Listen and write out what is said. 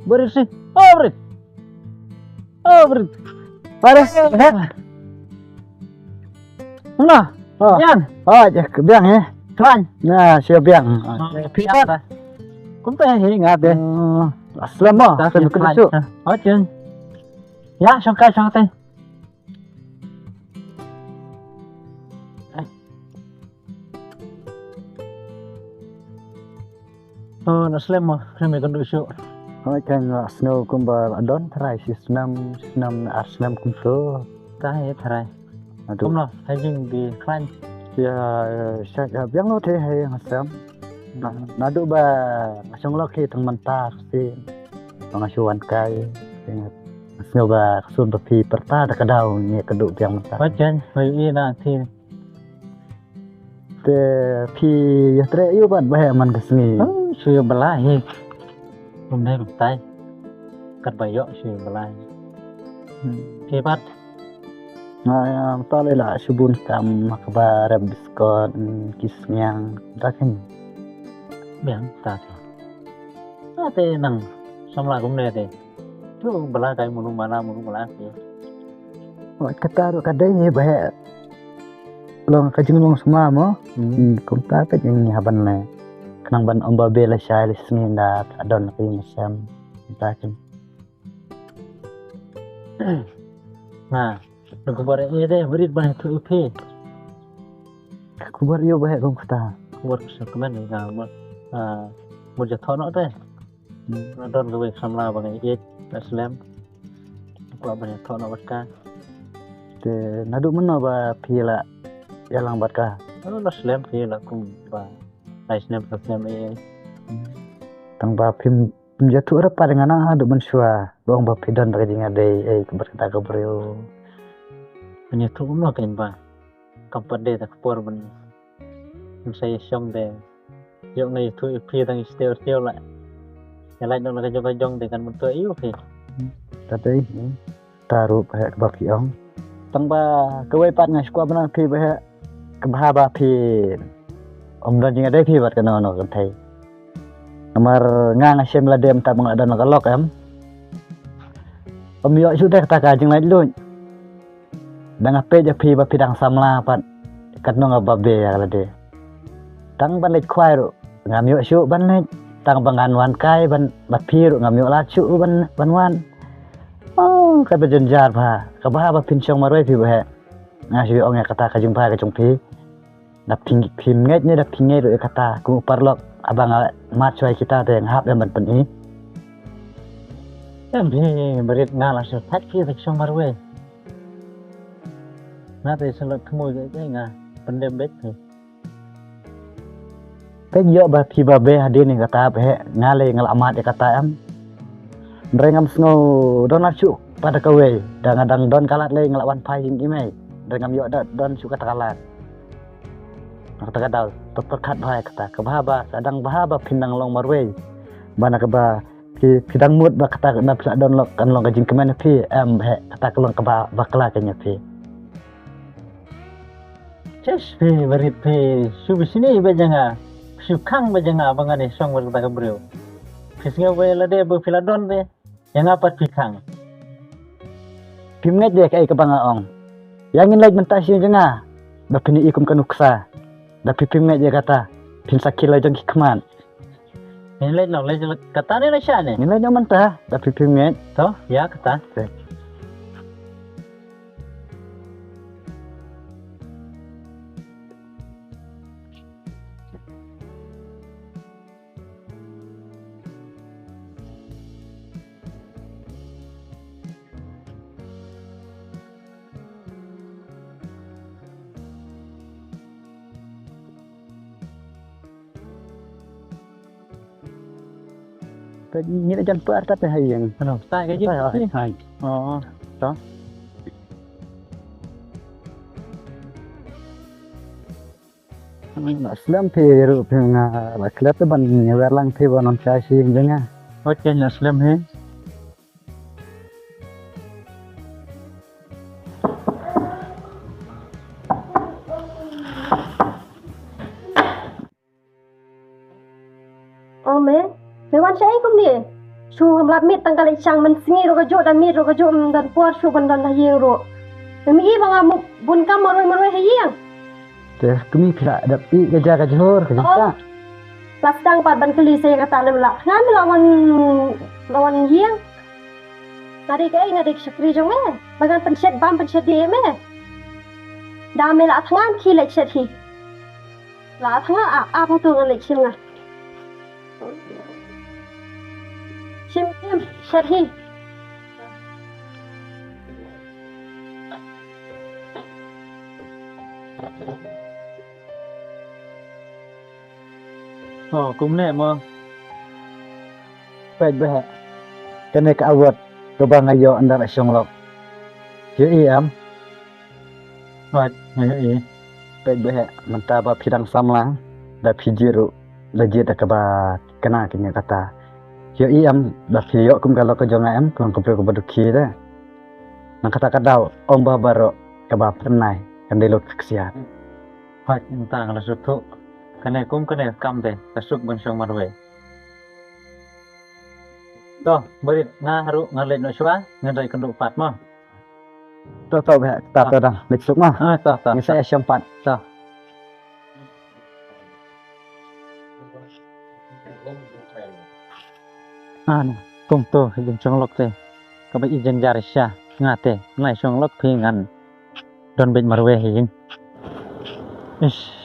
Berisik. Oh, berit. Oh, berit. Pares. Mana? Yan. Oh, biang ya. Tuan. Nah, siap biang. Piat. Cũng tay ingat deh. Aslam ah, kan masuk. Oh, chân. Ya, sangkai sangkai. Oh, naslim mah, kami kan dusuk. Oh, kan snow kumbar adon try senam aslam kumso. Tahe tharai. Aduh. Cũng nó, hay dừng đi khăn. Ya, saya biang lo teh hai aslam. Nadu ba masang lo ki tang manta si. Pangasuan kai. Snow ba sun ba pi perta da kadau ni keduk biang manta. Oh, chân, hơi y na thì Te pi ya tre yu ban ba man kesni. Sư balai. Hôm nay bật tay. Cắt bài dọ sư balai. Thì bắt. Nah, tole la subun kam makba biskot kisnyang takin. Biang ta thì. Tê nằng. Xong lại cũng nè thì. Chứ balai cái munung balai thì. Wah, kata ro kadai ni ba. Long kajing long semua mo. Kum ta ta jing haban le. Kanang ban omba bela shai lisni da adon ki masam takin. Nah, đừng có bảo đây đây beri banyak tu upi. Kubar yo ba kum kata. Buat sekemen ni kan một giờ thọ nó đây. Nó đón cái việc samla bằng cái Islam. Qua banyak thọ nó bắt Te nadu meno ba pila yalang bat ka. nó Islam thì là cùng và Islam ini. Tang ba pim jatu ra pa dengan adu mensua. Bong ba pidon ba jing ade kubar kata kubar Banyak tu umno kan ba. Kampat dia tak por ben. Saya song de. Yung này tu upi tang still lại. Yang lain nak kajong dengan bentuk iu ke. Tadi taruh ba ba piong. Tang ba kawai pat ngai skua bana pi ba ka ba ba pi don jing ade pi bat kana no kan thai amar ngang asem la dem ta bang adan kalok em yo sudah kata ka jing lai lun dang ape je pi ba pi dang samla pat kat no ba be ya la de tang ban lek khwai ro ngam yo su ban lek tang bangan wan kai ban bat pi ro ngam yo la su ban wan oh ka be jenjar ba ka ba pin chong ma roi pi ba ngasih ong kata ka jing pa ka jong pi dap phim nget ni dap ngai ro kata ku parlok abang mat choi kita te ngap em ban ni Em thì berit ngala se thak ki tak song marwe. Na te selok kemoi cái nga pendem bet thì. pe yo ba pi ba be hadi ni kata be ngale ngalamat kata em rengam snow don acu pada kawe dang don kalat le ngelawan pai jing imei rengam yo don su kata kalat kata kadal tetep kat bai kata kabahaba sadang bahaba pindang long marwe bana ka ba pidang mut ba kata na psa don lok kan long ka jing kemen pi em he kata kelong ka ba bakla kanya pi Ces pe berit pe sub sini ba janga. Sub khang ba janga bangane song ber ta kabreu. Fisnga we la de bo filadon be. Yang apa pi khang. Pim nget de kai ka banga ong yang in like mentasi janga ba pini ikum kanuksa da pipim nget je kata pin sakila jong hikmat Ini lain lo lain kata ni lah sya ni. nilai nyaman ta da pipim nget Toh, ya kata. ta ni da jan pa ta pe hayang Ano, tay cái gì? hai Đó. Islam pe ru pe nga ba klap ban ni werlang pe bonon cha sing janga Ôi trên là Slim hết. Mẹ quan sẽ cũng đi. Chu hamlat mit tang kali chang man singi ro gajo dan mit ro gajo dan puar chu ban dan hayeng ro. Mi I banga bun kam maroi hayeng. Teh kami kira dapi kerja ke Johor ke Jakarta. Las dang pat ban kali saya kata lemla. Ngan lawan yeng. Nadik syakri jong me. Bagan pencet bam pencet dia me. Dame la thangan ki lek chet hi. La thangan a pho tu ngan lek chim nga. Chim chet hi. Cũng nè mà Pej bah. Kene ka awat ke bang ayo andar asyong lok. Yo am Right, ngayon pej bah menta ba pidang samlang da pijiru lejit da ba kena kinya kata. Yo am da piyo kum kalau ke jonga am kum ko ko baduki da. Nang kata kadau om ba baro ka ba pernai kan delok keksiat. Right, yung tang la sutu. Kane kum kane kambe kasuk bansong marwe. To, berit na haru ngalet no shwa, ngadai kenduk pat mo. To bah ta dah litsuk mah. Ta. Ni saya asyong pat. Ta. Kum to yung chong lok te. Kabay ijen jarisya ngate, nai chong lok pingan. Don bet marwe hing. Ish.